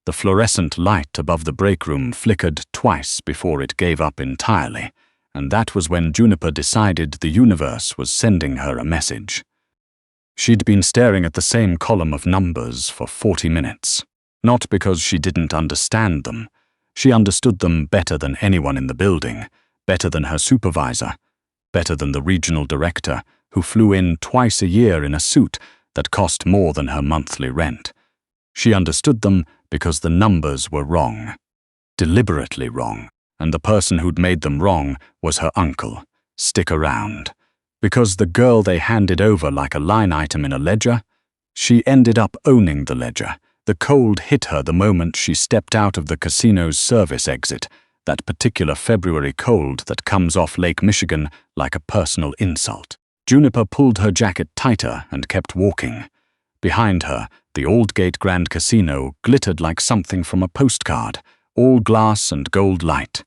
The fluorescent light above the break room flickered twice before it gave up entirely, and that was when Juniper decided the universe was sending her a message. She'd been staring at the same column of numbers for 40 minutes, not because she didn't understand them. She understood them better than anyone in the building, better than her supervisor, better than the regional director, who flew in twice a year in a suit that cost more than her monthly rent. She understood them because the numbers were wrong, deliberately wrong, and the person who'd made them wrong was her uncle. Stick around. Because the girl they handed over like a line item in a ledger, she ended up owning the ledger. The cold hit her the moment she stepped out of the casino's service exit, that particular February cold that comes off Lake Michigan like a personal insult. Juniper pulled her jacket tighter and kept walking. Behind her, the Aldgate Grand Casino glittered like something from a postcard, all glass and gold light.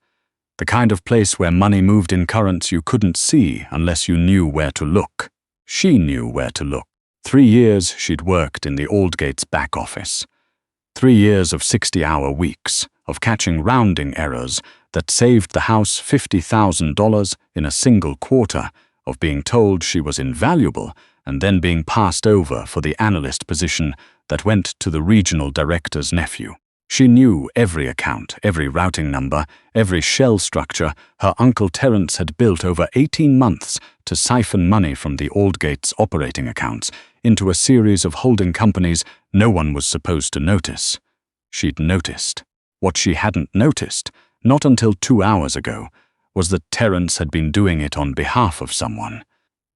The kind of place where money moved in currents you couldn't see unless you knew where to look. She knew where to look. 3 years she'd worked in the Aldgate's back office. 3 years of 60-hour weeks, of catching rounding errors that saved the house $50,000 in a single quarter, of being told she was invaluable and then being passed over for the analyst position that went to the regional director's nephew. She knew every account, every routing number, every shell structure her Uncle Terence had built over 18 months to siphon money from the Aldgate's operating accounts into a series of holding companies no one was supposed to notice. She'd noticed. What she hadn't noticed, not until 2 hours ago, was that Terence had been doing it on behalf of someone,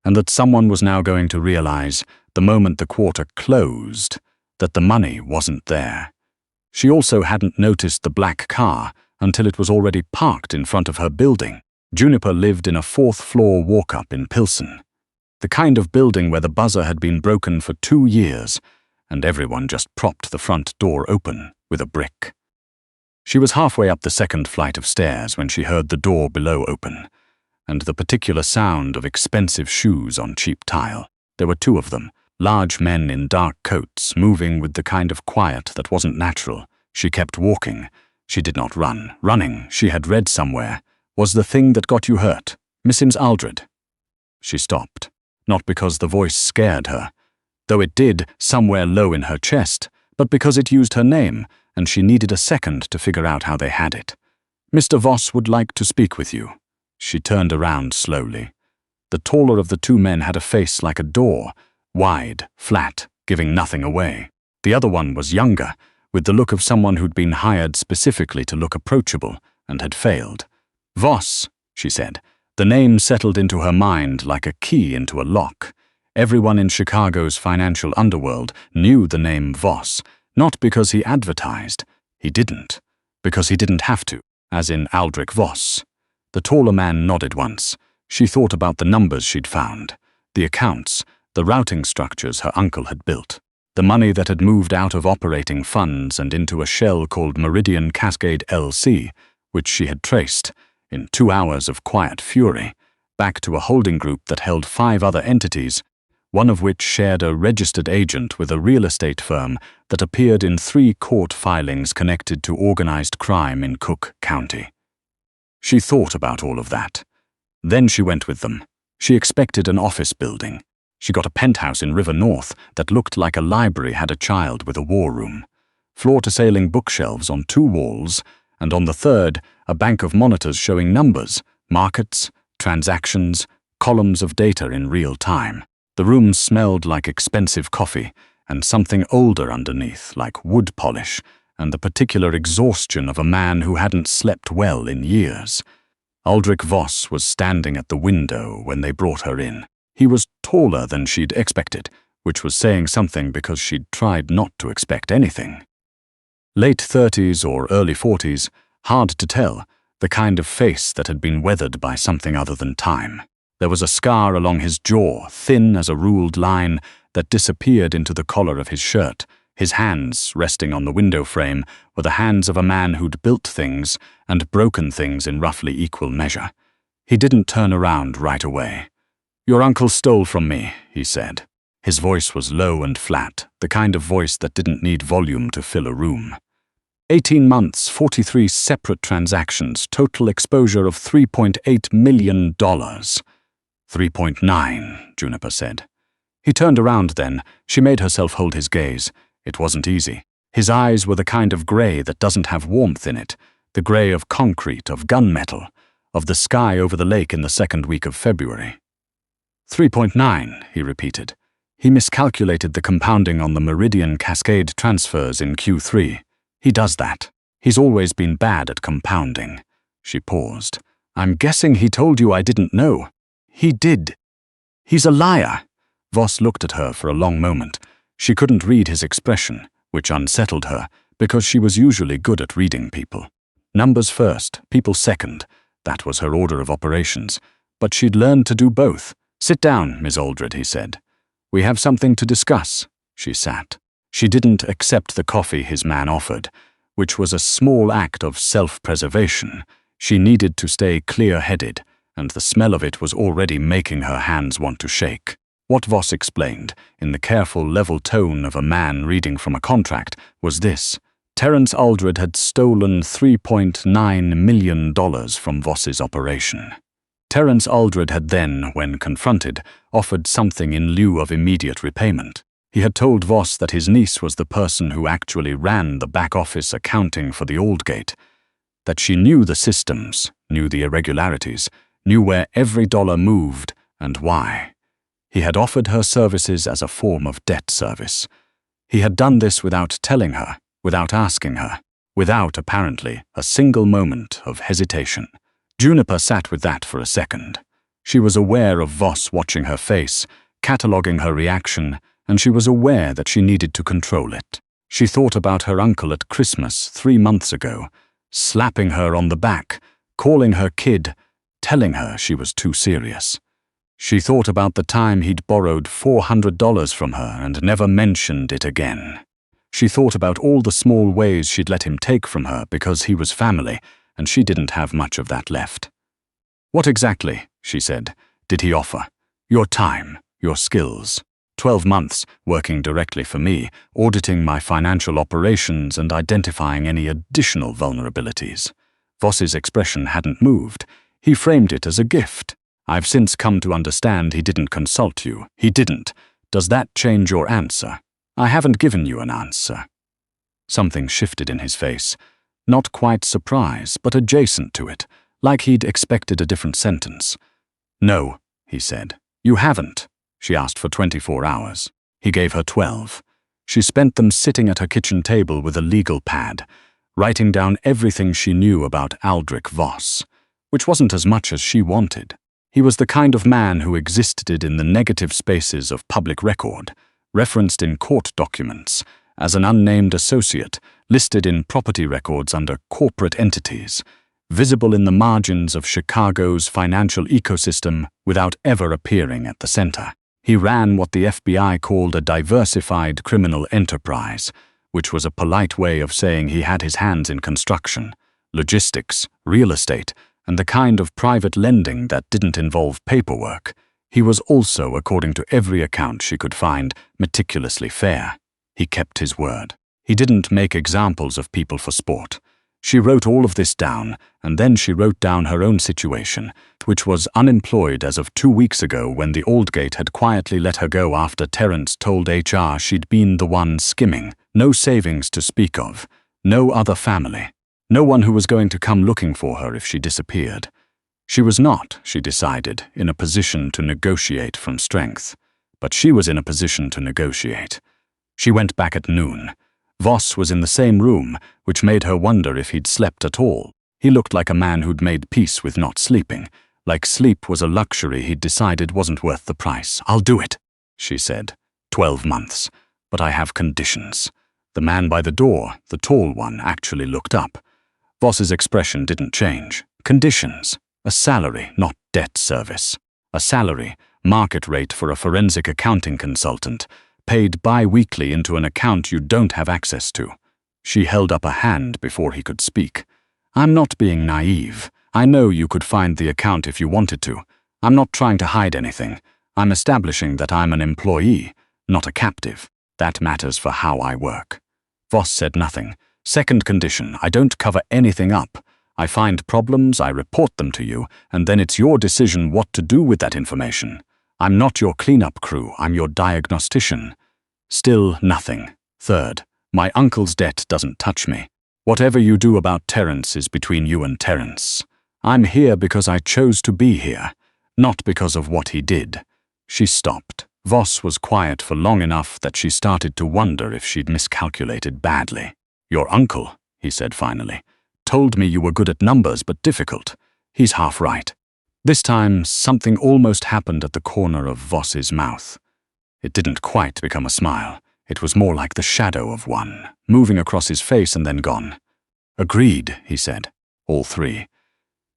and that someone was now going to realize, the moment the quarter closed, that the money wasn't there. She also hadn't noticed the black car until it was already parked in front of her building. Juniper lived in a 4th-floor walk-up in Pilsen, the kind of building where the buzzer had been broken for 2 years, and everyone just propped the front door open with a brick. She was halfway up the 2nd flight of stairs when she heard the door below open, and the particular sound of expensive shoes on cheap tile. There were 2 of them, large men in dark coats, moving with the kind of quiet that wasn't natural. She kept walking. She did not run. Running, she had read somewhere, was the thing that got you hurt. Mrs. Aldred. She stopped, not because the voice scared her, though it did somewhere low in her chest, but because it used her name, and she needed a second to figure out how they had it. Mr. Voss would like to speak with you. She turned around slowly. The taller of the 2 men had a face like a door, wide, flat, giving nothing away. The other one was younger, with the look of someone who'd been hired specifically to look approachable, and had failed. Voss, she said. The name settled into her mind like a key into a lock. Everyone in Chicago's financial underworld knew the name Voss, not because he advertised. He didn't. Because he didn't have to, as in Aldric Voss. The taller man nodded once. She thought about the numbers she'd found, the accounts, the routing structures her uncle had built, the money that had moved out of operating funds and into a shell called Meridian Cascade LC, which she had traced, in 2 hours of quiet fury, back to a holding group that held 5 other entities, one of which shared a registered agent with a real estate firm that appeared in 3 court filings connected to organized crime in Cook County. She thought about all of that. Then she went with them. She expected an office building. She got a penthouse in River North that looked like a library had a child with a war room. Floor-to-ceiling bookshelves on 2 walls, and on the 3rd, a bank of monitors showing numbers, markets, transactions, columns of data in real time. The room smelled like expensive coffee, and something older underneath, like wood polish, and the particular exhaustion of a man who hadn't slept well in years. Aldric Voss was standing at the window when they brought her in. He was taller than she'd expected, which was saying something because she'd tried not to expect anything. Late 30s or early 40s, hard to tell, the kind of face that had been weathered by something other than time. There was a scar along his jaw, thin as a ruled line, that disappeared into the collar of his shirt. His hands, resting on the window frame, were the hands of a man who'd built things and broken things in roughly equal measure. He didn't turn around right away. "Your uncle stole from me," he said. His voice was low and flat, the kind of voice that didn't need volume to fill a room. 18 months, 43 separate transactions, total exposure of $3.8 million. 3.9, Juniper said. He turned around then. She made herself hold his gaze. It wasn't easy. His eyes were the kind of grey that doesn't have warmth in it, the grey of concrete, of gunmetal, of the sky over the lake in the second week of February. 3.9, he repeated. He miscalculated the compounding on the Meridian Cascade transfers in Q3. He does that. He's always been bad at compounding. She paused. I'm guessing he told you I didn't know. He did. He's a liar. Voss looked at her for a long moment. She couldn't read his expression, which unsettled her, because she was usually good at reading people. Numbers first, people second. That was her order of operations. But she'd learned to do both. Sit down, Miss Aldred, he said. We have something to discuss. She sat. She didn't accept the coffee his man offered, which was a small act of self-preservation. She needed to stay clear-headed, and the smell of it was already making her hands want to shake. What Voss explained, in the careful, level tone of a man reading from a contract, was this. Terence Aldred had stolen $3.9 million from Voss's operation. Terence Aldred had then, when confronted, offered something in lieu of immediate repayment. He had told Voss that his niece was the person who actually ran the back-office accounting for the Aldgate, that she knew the systems, knew the irregularities, knew where every dollar moved and why. He had offered her services as a form of debt service. He had done this without telling her, without asking her, without, apparently, a single moment of hesitation. Juniper sat with that for a second. She was aware of Voss watching her face, cataloguing her reaction, and she was aware that she needed to control it. She thought about her uncle at Christmas 3 months ago, slapping her on the back, calling her kid, telling her she was too serious. She thought about the time he'd borrowed $400 from her and never mentioned it again. She thought about all the small ways she'd let him take from her because he was family, and she didn't have much of that left. What exactly, she said, did he offer? Your time, your skills. 12 months, working directly for me, auditing my financial operations and identifying any additional vulnerabilities. Voss's expression hadn't moved. He framed it as a gift. I've since come to understand he didn't consult you. He didn't. Does that change your answer? I haven't given you an answer. Something shifted in his face. Not quite surprise, but adjacent to it, like he'd expected a different sentence. No, he said. You haven't. She asked for 24 hours. He gave her 12. She spent them sitting at her kitchen table with a legal pad, writing down everything she knew about Aldric Voss, which wasn't as much as she wanted. He was the kind of man who existed in the negative spaces of public record, referenced in court documents, as an unnamed associate, listed in property records under corporate entities, visible in the margins of Chicago's financial ecosystem without ever appearing at the center. He ran what the FBI called a diversified criminal enterprise, which was a polite way of saying he had his hands in construction, logistics, real estate, and the kind of private lending that didn't involve paperwork. He was also, according to every account she could find, meticulously fair. He kept his word. He didn't make examples of people for sport. She wrote all of this down, and then she wrote down her own situation, which was unemployed as of 2 weeks ago when the Aldgate had quietly let her go after Terence told HR she'd been the one skimming. No savings to speak of. No other family. No one who was going to come looking for her if she disappeared. She was not, she decided, in a position to negotiate from strength. But she was in a position to negotiate. She went back at noon. Voss was in the same room, which made her wonder if he'd slept at all. He looked like a man who'd made peace with not sleeping, like sleep was a luxury he'd decided wasn't worth the price. I'll do it, she said. 12 months. But I have conditions. The man by the door, the tall one, actually looked up. Voss's expression didn't change. Conditions. A salary, not debt service. A salary, market rate for a forensic accounting consultant, paid bi-weekly into an account you don't have access to. She held up a hand before he could speak. I'm not being naive. I know you could find the account if you wanted to. I'm not trying to hide anything. I'm establishing that I'm an employee, not a captive. That matters for how I work. Voss said nothing. Second condition, I don't cover anything up. I find problems, I report them to you, and then it's your decision what to do with that information. I'm not your cleanup crew, I'm your diagnostician. Still nothing. Third, my uncle's debt doesn't touch me. Whatever you do about Terence is between you and Terence. I'm here because I chose to be here, not because of what he did. She stopped. Voss was quiet for long enough that she started to wonder if she'd miscalculated badly. Your uncle, he said finally, told me you were good at numbers but difficult. He's half right. This time, something almost happened at the corner of Voss's mouth. It didn't quite become a smile. It was more like the shadow of one, moving across his face and then gone. Agreed, he said. All three.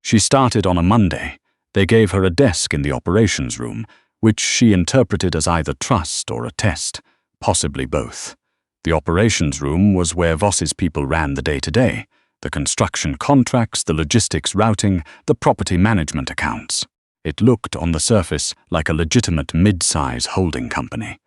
She started on a Monday. They gave her a desk in the operations room, which she interpreted as either trust or a test, possibly both. The operations room was where Voss's people ran the day-to-day. The construction contracts, the logistics routing, the property management accounts. It looked, on the surface, like a legitimate mid-size holding company.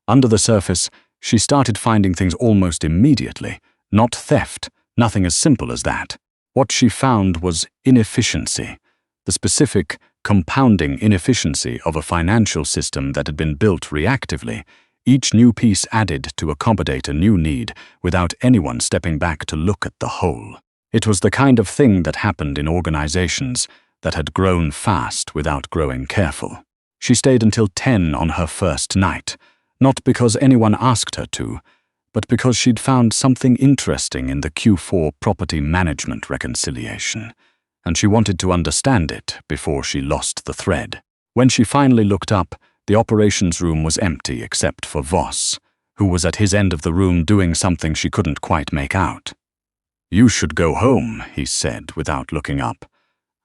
Under the surface, she started finding things almost immediately. Not theft, nothing as simple as that. What she found was inefficiency, the specific, compounding inefficiency of a financial system that had been built reactively, each new piece added to accommodate a new need without anyone stepping back to look at the whole. It was the kind of thing that happened in organizations that had grown fast without growing careful. She stayed until 10 on her first night, not because anyone asked her to, but because she'd found something interesting in the Q4 property management reconciliation, and she wanted to understand it before she lost the thread. When she finally looked up, the operations room was empty except for Voss, who was at his end of the room doing something she couldn't quite make out. You should go home, he said without looking up.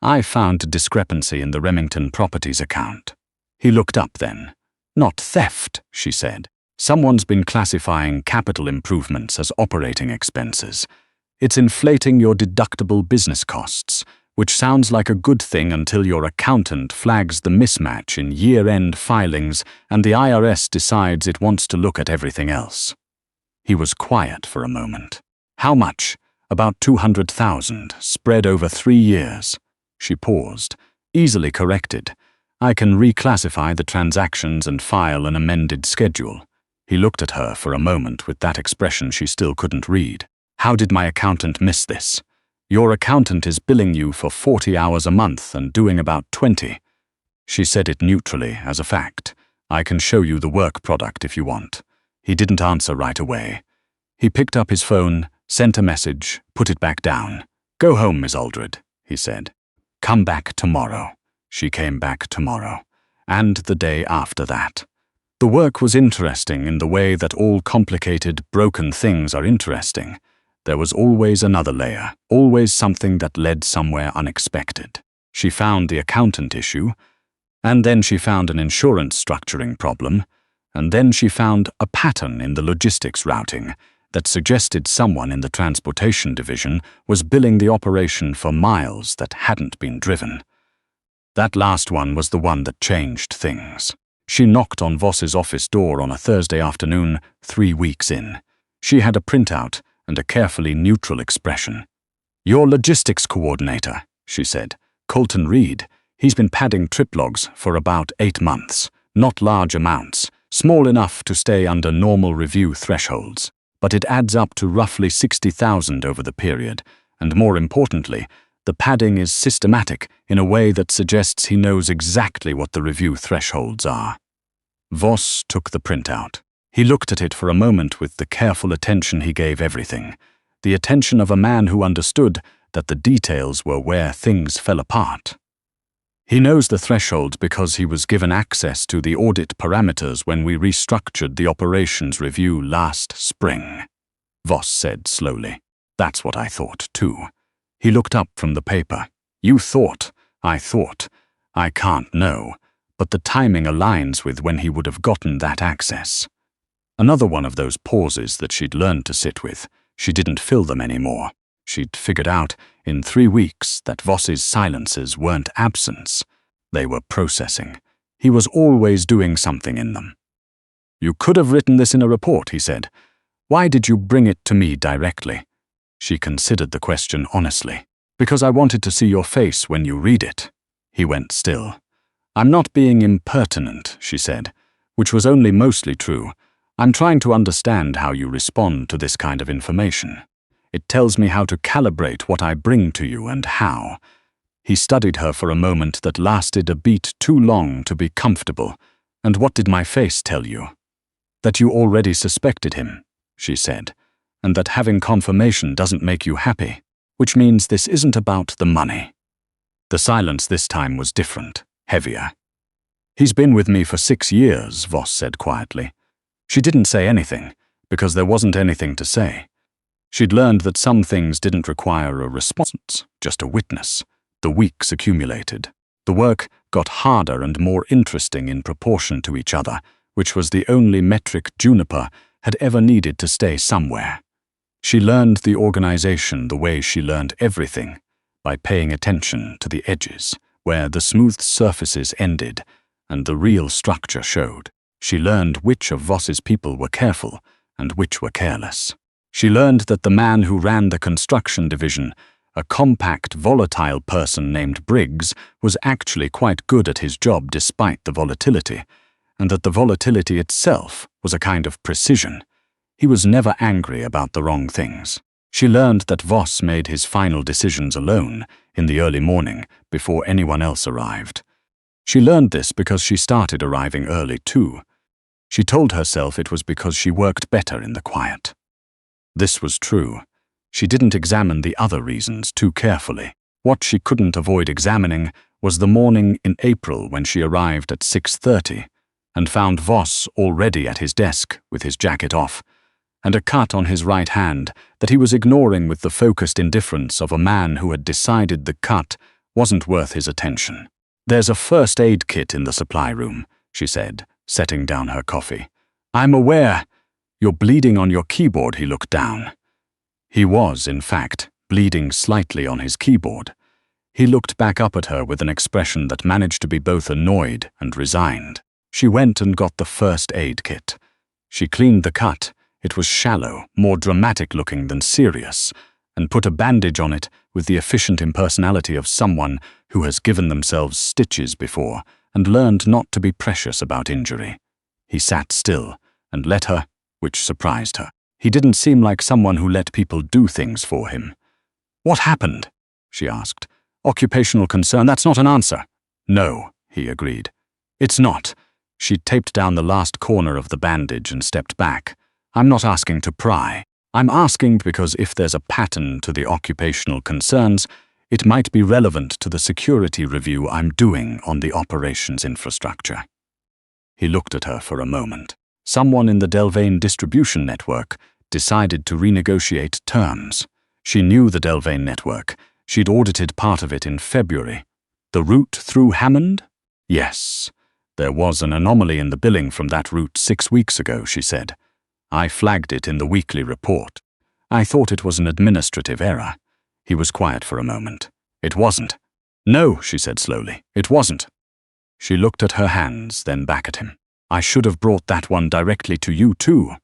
I found a discrepancy in the Remington Properties account. He looked up then. Not theft, she said. Someone's been classifying capital improvements as operating expenses. It's inflating your deductible business costs, which sounds like a good thing until your accountant flags the mismatch in year-end filings and the IRS decides it wants to look at everything else. He was quiet for a moment. How much? About 200,000, spread over 3 years. She paused, easily corrected. I can reclassify the transactions and file an amended schedule. He looked at her for a moment with that expression she still couldn't read. How did my accountant miss this? Your accountant is billing you for 40 hours a month and doing about 20. She said it neutrally, as a fact. I can show you the work product if you want. He didn't answer right away. He picked up his phone, sent a message, put it back down. Go home, Miss Aldred, he said. Come back tomorrow. She came back tomorrow. And the day after that. The work was interesting in the way that all complicated, broken things are interesting. There was always another layer, always something that led somewhere unexpected. She found the accountant issue, and then she found an insurance structuring problem, and then she found a pattern in the logistics routing that suggested someone in the transportation division was billing the operation for miles that hadn't been driven. That last one was the one that changed things. She knocked on Voss's office door on a Thursday afternoon, 3 weeks in. She had a printout and a carefully neutral expression. Your logistics coordinator, she said. Colton Reed. He's been padding trip logs for about 8 months. Not large amounts, small enough to stay under normal review thresholds. But it adds up to roughly 60,000 over the period, and more importantly, the padding is systematic in a way that suggests he knows exactly what the review thresholds are. Voss took the printout. He looked at it for a moment with the careful attention he gave everything, the attention of a man who understood that the details were where things fell apart. He knows the threshold because he was given access to the audit parameters when we restructured the operations review last spring, Voss said slowly. That's what I thought, too. He looked up from the paper. You thought, I thought. I can't know, but the timing aligns with when he would have gotten that access. Another one of those pauses that she'd learned to sit with. She didn't fill them anymore. She'd figured out, in 3 weeks, that Voss's silences weren't absence. They were processing. He was always doing something in them. You could have written this in a report, he said. Why did you bring it to me directly? She considered the question honestly. Because I wanted to see your face when you read it. He went still. I'm not being impertinent, she said, which was only mostly true. I'm trying to understand how you respond to this kind of information. It tells me how to calibrate what I bring to you and how. He studied her for a moment that lasted a beat too long to be comfortable. And what did my face tell you? That you already suspected him, she said, and that having confirmation doesn't make you happy, which means this isn't about the money. The silence this time was different, heavier. He's been with me for 6 years, Voss said quietly. She didn't say anything, because there wasn't anything to say. She'd learned that some things didn't require a response, just a witness. The weeks accumulated. The work got harder and more interesting in proportion to each other, which was the only metric Juniper had ever needed to stay somewhere. She learned the organization the way she learned everything, by paying attention to the edges, where the smooth surfaces ended and the real structure showed. She learned which of Voss's people were careful and which were careless. She learned that the man who ran the construction division, a compact, volatile person named Briggs, was actually quite good at his job despite the volatility, and that the volatility itself was a kind of precision. He was never angry about the wrong things. She learned that Voss made his final decisions alone, in the early morning, before anyone else arrived. She learned this because she started arriving early too. She told herself it was because she worked better in the quiet. This was true. She didn't examine the other reasons too carefully. What she couldn't avoid examining was the morning in April when she arrived at 6:30 and found Voss already at his desk with his jacket off, and a cut on his right hand that he was ignoring with the focused indifference of a man who had decided the cut wasn't worth his attention. "There's a first aid kit in the supply room," she said, setting down her coffee. "I'm aware. You're bleeding on your keyboard," he looked down. He was, in fact, bleeding slightly on his keyboard. He looked back up at her with an expression that managed to be both annoyed and resigned. She went and got the first aid kit. She cleaned the cut. It was shallow, more dramatic looking than serious, and put a bandage on it with the efficient impersonality of someone who has given themselves stitches before and learned not to be precious about injury. He sat still and let her, which surprised her. He didn't seem like someone who let people do things for him. "What happened?" she asked. "Occupational concern, that's not an answer." "No," he agreed. "It's not." She taped down the last corner of the bandage and stepped back. "I'm not asking to pry. I'm asking because if there's a pattern to the occupational concerns, it might be relevant to the security review I'm doing on the operations infrastructure." He looked at her for a moment. Someone in the Delvane distribution network decided to renegotiate terms. She knew the Delvane network. She'd audited part of it in February. The route through Hammond? Yes. There was an anomaly in the billing from that route 6 weeks ago, she said. I flagged it in the weekly report. I thought it was an administrative error. He was quiet for a moment. It wasn't. No, she said slowly. It wasn't. She looked at her hands, then back at him. I should have brought that one directly to you too.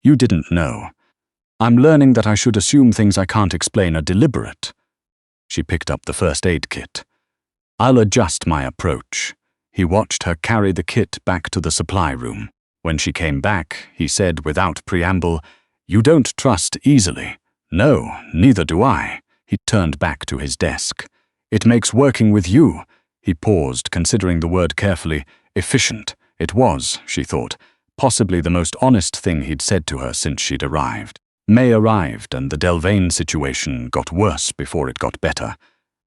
You didn't know. I'm learning that I should assume things I can't explain are deliberate. She picked up the first aid kit. I'll adjust my approach. He watched her carry the kit back to the supply room. When she came back, he said without preamble, You don't trust easily. No, neither do I. He turned back to his desk. It makes working with you. He paused, considering the word carefully. Efficient. It was, she thought, possibly the most honest thing he'd said to her since she'd arrived. May arrived, and the Delvane situation got worse before it got better,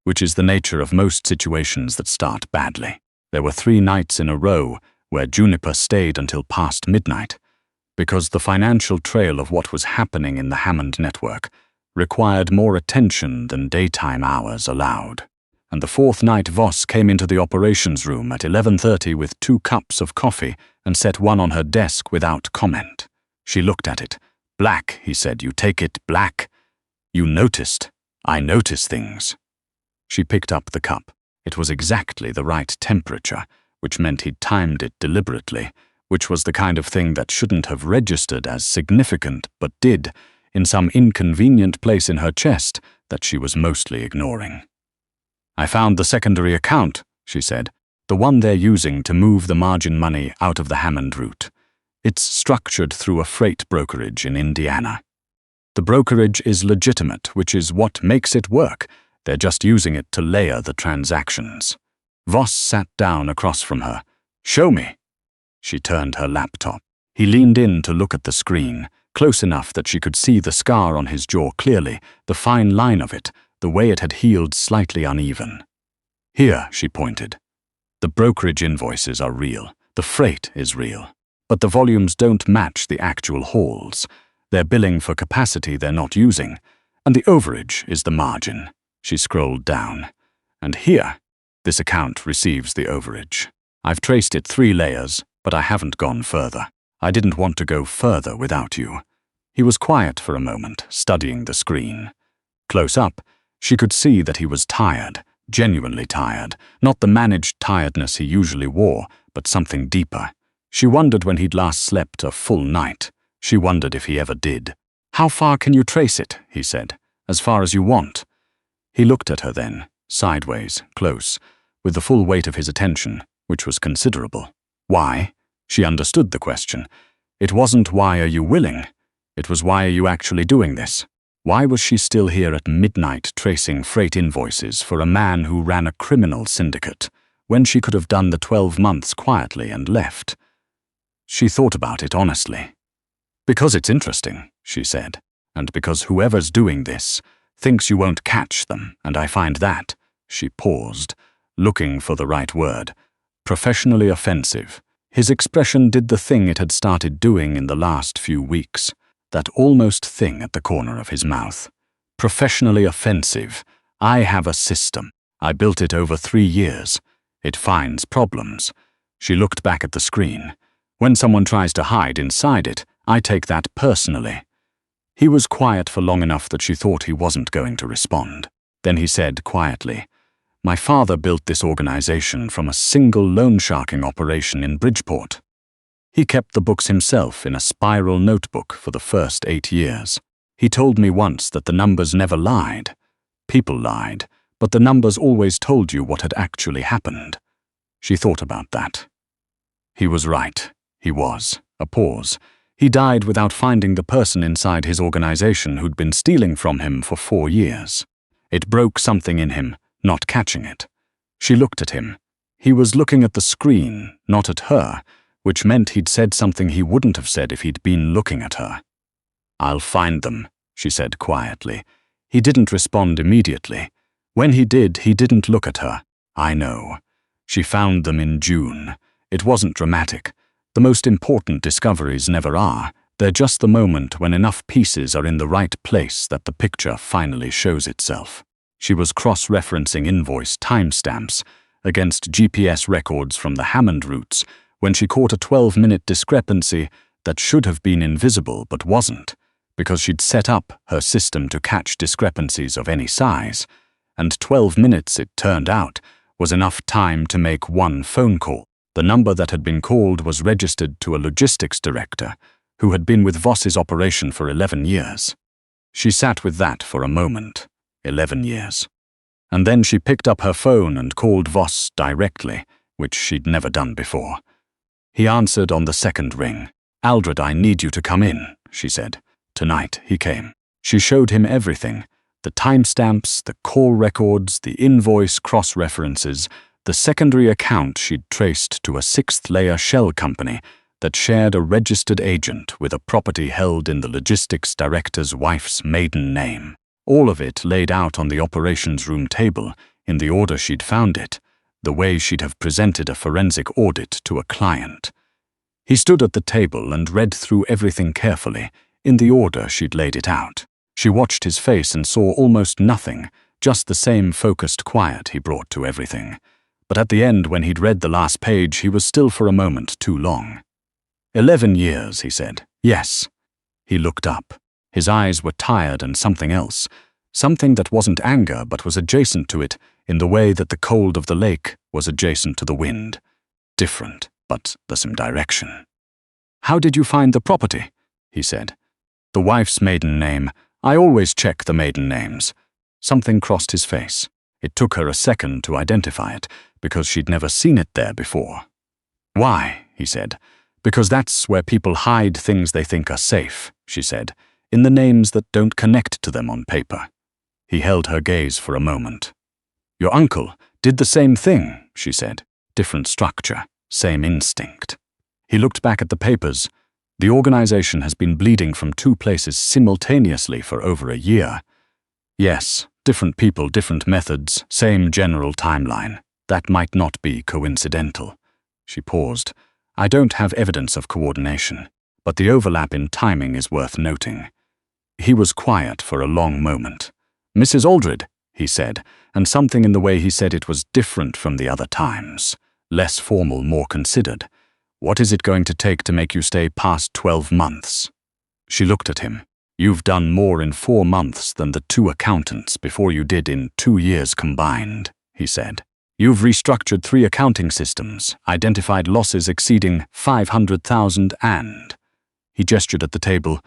which is the nature of most situations that start badly. There were 3 nights in a row where Juniper stayed until past midnight, because the financial trail of what was happening in the Hammond network required more attention than daytime hours allowed. And the 4th night Voss came into the operations room at 11:30 with 2 cups of coffee and set one on her desk without comment. She looked at it. Black, he said, you take it black. You noticed. I notice things. She picked up the cup. It was exactly the right temperature, which meant he'd timed it deliberately, which was the kind of thing that shouldn't have registered as significant, but did, in some inconvenient place in her chest that she was mostly ignoring. "I found the secondary account," she said, "the one they're using to move the margin money out of the Hammond route. It's structured through a freight brokerage in Indiana. The brokerage is legitimate, which is what makes it work. They're just using it to layer the transactions." Voss sat down across from her. "Show me." She turned her laptop. He leaned in to look at the screen, close enough that she could see the scar on his jaw clearly, the fine line of it, the way it had healed slightly uneven. "Here," she pointed. "The brokerage invoices are real. The freight is real. But the volumes don't match the actual hauls. They're billing for capacity they're not using. And the overage is the margin." She scrolled down. "And here, this account receives the overage. I've traced it 3 layers, but I haven't gone further. I didn't want to go further without you." He was quiet for a moment, studying the screen. Close up, she could see that he was tired, genuinely tired, not the managed tiredness he usually wore, but something deeper. She wondered when he'd last slept a full night. She wondered if he ever did. "How far can you trace it?" he said. "As far as you want." He looked at her then, sideways, close, with the full weight of his attention, which was considerable. Why? She understood the question. It wasn't "why are you willing?" It was "why are you actually doing this?" Why was she still here at midnight tracing freight invoices for a man who ran a criminal syndicate, when she could have done the 12 months quietly and left? She thought about it honestly. "Because it's interesting," she said, "and because whoever's doing this thinks you won't catch them, and I find that," she paused, looking for the right word, "professionally offensive." His expression did the thing it had started doing in the last few weeks, that almost thing at the corner of his mouth. "Professionally offensive. I have a system. I built it over 3 years. It finds problems." She looked back at the screen. "When someone tries to hide inside it, I take that personally." He was quiet for long enough that she thought he wasn't going to respond. Then he said quietly, "My father built this organization from a single loan sharking operation in Bridgeport. He kept the books himself in a spiral notebook for the first 8 years. He told me once that the numbers never lied. People lied, but the numbers always told you what had actually happened." She thought about that. He was right. He was. A pause. He died without finding the person inside his organization who'd been stealing from him for 4 years. It broke something in him, not catching it. She looked at him. He was looking at the screen, not at her, which meant he'd said something he wouldn't have said if he'd been looking at her. "I'll find them," she said quietly. He didn't respond immediately. When he did, he didn't look at her. "I know. She found them in June. It wasn't dramatic. The most important discoveries never are. They're just the moment when enough pieces are in the right place that the picture finally shows itself." She was cross-referencing invoice timestamps against GPS records from the Hammond routes when she caught a 12-minute discrepancy that should have been invisible but wasn't, because she'd set up her system to catch discrepancies of any size, and 12 minutes, it turned out, was enough time to make one phone call. The number that had been called was registered to a logistics director who had been with Voss's operation for 11 years. She sat with that for a moment. 11 years. And then she picked up her phone and called Voss directly, which she'd never done before. He answered on the second ring. "Aldred, I need you to come in," she said. Tonight he came. She showed him everything. The timestamps, the call records, the invoice cross-references, the secondary account she'd traced to a 6th-layer shell company that shared a registered agent with a property held in the logistics director's wife's maiden name. All of it laid out on the operations room table in the order she'd found it, the way she'd have presented a forensic audit to a client. He stood at the table and read through everything carefully, in the order she'd laid it out. She watched his face and saw almost nothing, just the same focused quiet he brought to everything. But at the end, when he'd read the last page, he was still for a moment too long. 11 years, he said. Yes. He looked up. His eyes were tired and something else, something that wasn't anger but was adjacent to it in the way that the cold of the lake was adjacent to the wind. Different, but the same direction. "How did you find the property?" he said. The wife's maiden name. I always check the maiden names. Something crossed his face. It took her a second to identify it, because she'd never seen it there before. Why? He said. Because that's where people hide things they think are safe, she said, in the names that don't connect to them on paper. He held her gaze for a moment. Your uncle did the same thing, she said. Different structure, same instinct. He looked back at the papers. The organization has been bleeding from 2 places simultaneously for over a year. Yes, different people, different methods, same general timeline. That might not be coincidental. She paused. I don't have evidence of coordination, but the overlap in timing is worth noting. He was quiet for a long moment. Mrs. Aldred, he said, and something in the way he said it was different from the other times. Less formal, more considered. What is it going to take to make you stay past 12 months? She looked at him. You've done more in 4 months than the 2 accountants before you did in 2 years combined, he said. You've restructured 3 accounting systems, identified losses exceeding 500,000 and, he gestured at the table,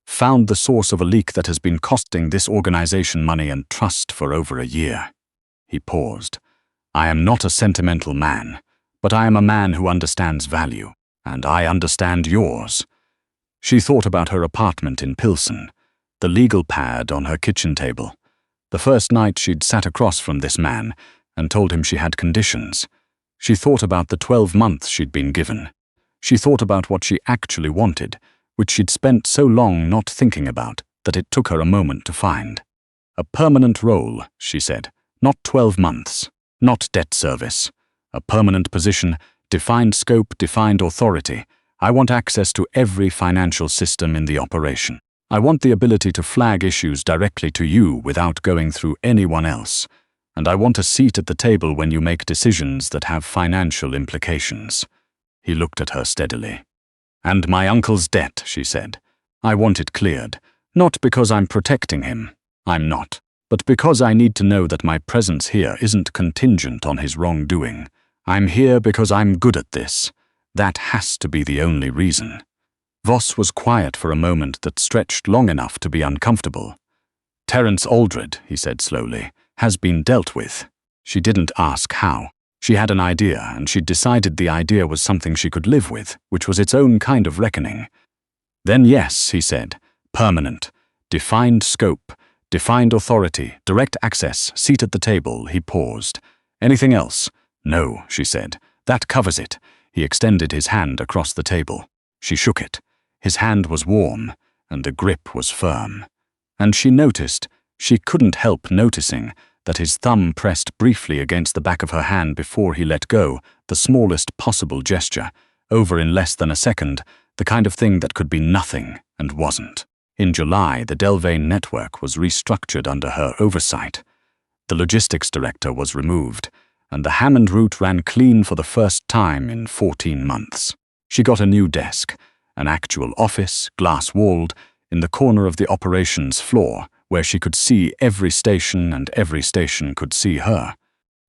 found the source of a leak that has been costing this organization money and trust for over a year. He paused. I am not a sentimental man, but I am a man who understands value, and I understand yours. She thought about her apartment in Pilsen, the legal pad on her kitchen table. The first night she'd sat across from this man and told him she had conditions. She thought about the 12 months she'd been given. She thought about what she actually wanted, which she'd spent so long not thinking about that it took her a moment to find. A permanent role, she said, not 12 months, not debt service. A permanent position, defined scope, defined authority. I want access to every financial system in the operation. I want the ability to flag issues directly to you without going through anyone else. And I want a seat at the table when you make decisions that have financial implications. He looked at her steadily. And my uncle's debt, she said. I want it cleared, not because I'm protecting him. I'm not. But because I need to know that my presence here isn't contingent on his wrongdoing. I'm here because I'm good at this. That has to be the only reason. Voss was quiet for a moment that stretched long enough to be uncomfortable. Terence Aldred, he said slowly, has been dealt with. She didn't ask how. She had an idea, and she'd decided the idea was something she could live with, which was its own kind of reckoning. Then yes, he said, permanent, defined scope, defined authority, direct access, seat at the table. He paused. Anything else? No, she said. That covers it. He extended his hand across the table. She shook it. His hand was warm, and the grip was firm. And she noticed, she couldn't help noticing, that his thumb pressed briefly against the back of her hand before he let go, the smallest possible gesture, over in less than a second, the kind of thing that could be nothing and wasn't. In July, the Delvane network was restructured under her oversight. The logistics director was removed, and the Hammond route ran clean for the first time in 14 months. She got a new desk, an actual office, glass-walled, in the corner of the operations floor, where she could see every station and every station could see her.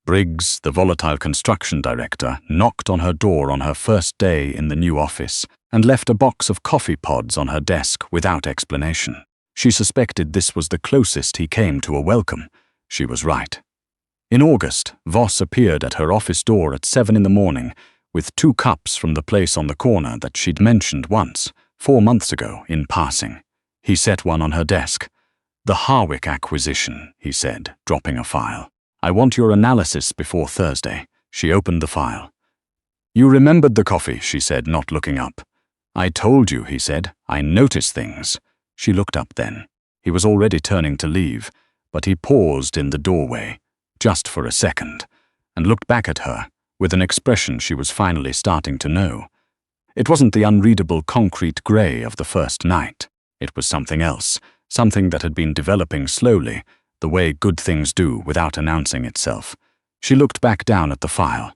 Briggs, the volatile construction director, knocked on her door on her first day in the new office and left a box of coffee pods on her desk without explanation. She suspected this was the closest he came to a welcome. She was right. In August, Voss appeared at her office door at 7 in the morning with 2 cups from the place on the corner that she'd mentioned once, 4 months ago, in passing. He set one on her desk. The Harwick acquisition, he said, dropping a file. I want your analysis before Thursday. She opened the file. You remembered the coffee, she said, not looking up. I told you, he said. I notice things. She looked up then. He was already turning to leave, but he paused in the doorway, just for a second, and looked back at her, with an expression she was finally starting to know. It wasn't the unreadable concrete grey of the first night. It was something else, something that had been developing slowly, the way good things do without announcing itself. She looked back down at the file.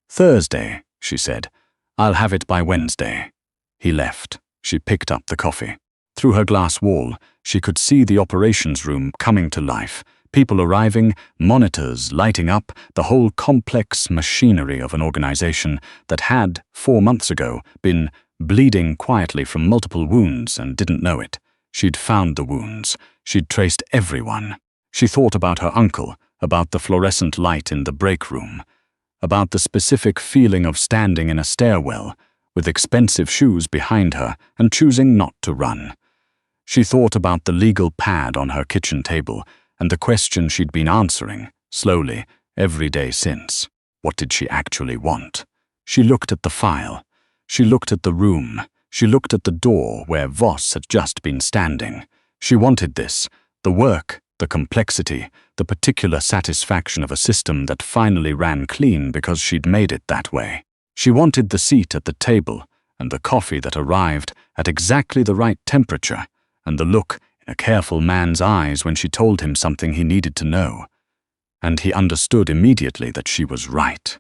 Thursday, she said. I'll have it by Wednesday. He left. She picked up the coffee. Through her glass wall, she could see the operations room coming to life, people arriving, monitors lighting up, the whole complex machinery of an organization that had, 4 months ago, been bleeding quietly from multiple wounds and didn't know it. She'd found the wounds. She'd traced everyone. She thought about her uncle, about the fluorescent light in the break room, about the specific feeling of standing in a stairwell, with expensive shoes behind her and choosing not to run. She thought about the legal pad on her kitchen table and the question she'd been answering, slowly, every day since. What did she actually want? She looked at the file. She looked at the room. She looked at the door where Voss had just been standing. She wanted this, the work, the complexity, the particular satisfaction of a system that finally ran clean because she'd made it that way. She wanted the seat at the table and the coffee that arrived at exactly the right temperature and the look in a careful man's eyes when she told him something he needed to know. And he understood immediately that she was right.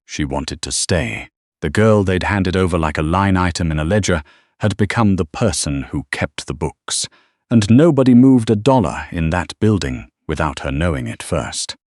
She wanted to stay. The girl they'd handed over like a line item in a ledger had become the person who kept the books, and nobody moved a dollar in that building without her knowing it first.